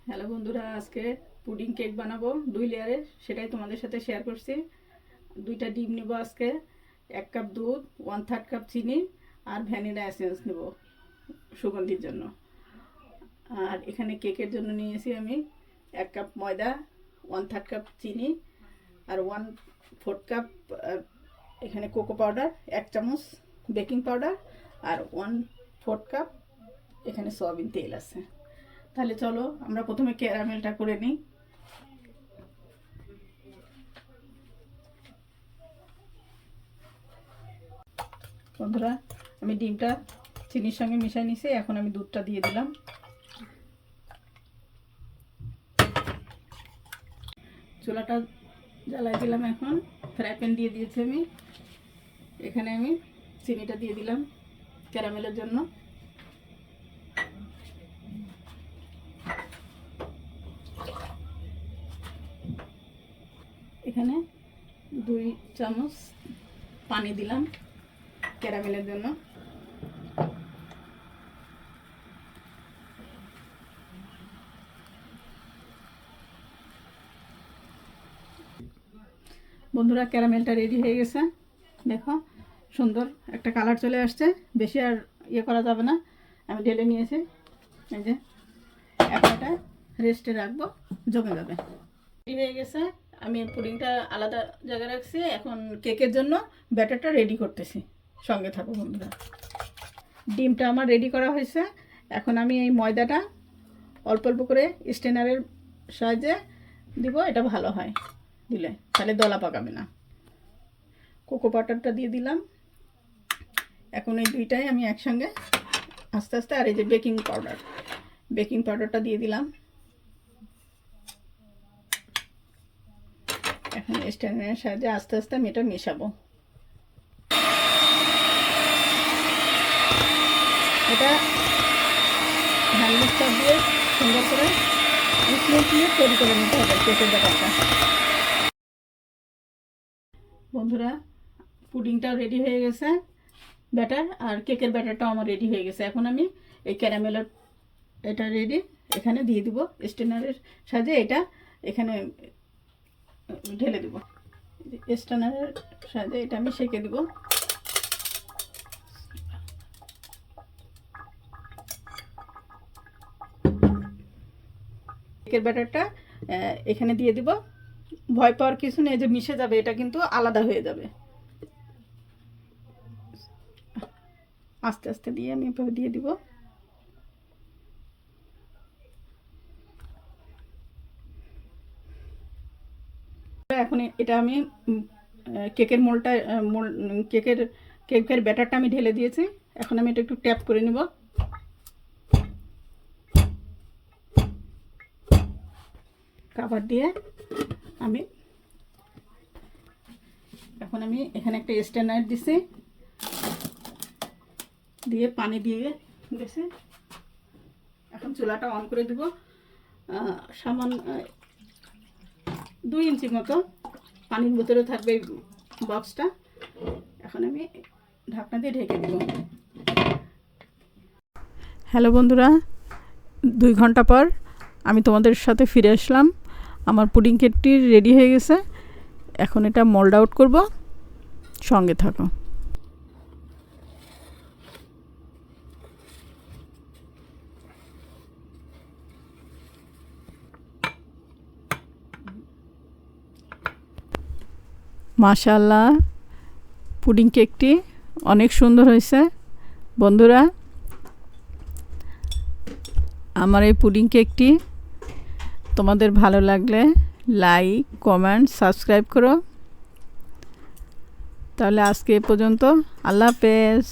Hello বন্ধুরা, আজকে pudding cake বানাবো 2 লেয়ারের, সেটাই তোমাদের সাথে শেয়ার করছি। 2টা ডিম নেব আজকে, 1 কাপ দুধ, 1/3 কাপ চিনি আর ভ্যানিলা এসেন্স নেব সুগন্ধির জন্য। আর এখানে কেকের জন্য নিয়েছি আমি 1 কাপ ময়দা, 1/3 কাপ চিনি আর 1/4 কাপ এখানে কোকো পাউডার, 1 চামচ বেকিং পাউডার আর 1/4 কাপ এখানে সয়াবিন তেল আছে। তাহলে চলো আমরা প্রথমে ক্যারামেলটা করে নিই। বন্ধুরা, আমি ডিমটা চিনির সঙ্গে মিশিয়ে নিছি, এখন আমি দুধটা দিয়ে দিলাম। চুলাটা জ্বালাই দিলাম, এখন ফ্রাই প্যান দিয়ে দিয়েছি আমি। এখানে আমি চিনিটা দিয়ে দিলাম ক্যারামেলের জন্য। এখানে 2 চামচ পানি দিলাম ক্যারামেলের জন্য। বন্ধুরা, ক্যারামেলটা রেডি হয়ে গেছে, দেখো সুন্দর একটা কালার চলে আসছে। বেশি আর ইয়ে করা যাবে না, আমি ঢেলে নিয়েছি। এই যে এখন এটা রেস্টে রাখবো, জমে যাবে। রেডি হয়ে গেছে, আমি পুডিংটা আলাদা জায়গায় রাখছি। এখন কেকের জন্য ব্যাটারটা রেডি করতেছি, সঙ্গে থাকো বন্ধুরা। ডিমটা আমার রেডি করা হয়েছে, এখন আমি এই ময়দাটা অল্প অল্প করে স্টেনারের সাহায্যে দিব, এটা ভালো হয় দিলে, তাহলে দলা পাকাবে না। কোকো পাউডারটা দিয়ে দিলাম। এখন এই দুইটাই আমি একসঙ্গে আস্তে আস্তে, আর এই যে বেকিং পাউডারটা দিয়ে দিলাম। এখন স্ট্যান্ডের সাহায্যে আস্তে আস্তে আমি এটা মেশাবো। এটা হ্যান্ড মিক্সার দিয়ে সুন্দর করে মিশিয়ে তৈরি করে নিতে হবে কেকের ব্যাটারটা। বন্ধুরা, পুডিংটাও রেডি হয়ে গেছে ব্যাটার, আর কেকের ব্যাটারটাও আমার রেডি হয়ে গেছে। এখন আমি এই ক্যারামেলের এটা রেডি, এখানে দিয়ে দিব স্ট্যান্ডারের সাহায্যে। এটা এখানে ঢেলে দিব স্ট্যান্ডারের সাহায্যে, এটা আমি সেঁকে দিব। কেকের ব্যাটারটা এখানে দিয়ে দিব। ভয় পাওয়ার কিছু নেই যে মিশে যাবে, এটা কিন্তু আলাদা হয়ে যাবে। আস্তে আস্তে দিয়ে আমি এভাবে দিয়ে দিব। এখন এটা আমি কেকের কেকের ব্যাটারটা আমি ঢেলে দিয়েছি। এখন আমি এটা একটু ট্যাপ করে নিব। কভার দিয়ে এখন আমি এখানে একটা স্ট্যান্ডার দিছি, দিয়ে পানি দিয়ে গেছে। এখন চুলাটা অন করে দিব। সামান্য 2 ইঞ্চি মতো পানির ভিতরে থাকবে এই বক্সটা। এখন আমি ঢাকনা দিয়ে ঢেকে দেব। হ্যালো বন্ধুরা, 2 ঘন্টা পর আমি তোমাদের সাথে ফিরে আসলাম। আমার পুডিং কেকটি রেডি হয়ে গেছে, এখন এটা মোল্ড আউট করব, সঙ্গে থাকো। মাশাআল্লাহ, পুডিং কেকটি অনেক সুন্দর হয়েছে। বন্ধুরা, আমার এই পুডিং কেকটি তোমাদের ভালো লাগলে লাইক, কমেন্ট, সাবস্ক্রাইব করো। তাহলে আজকে এ পর্যন্ত, আল্লাহ হাফেজ।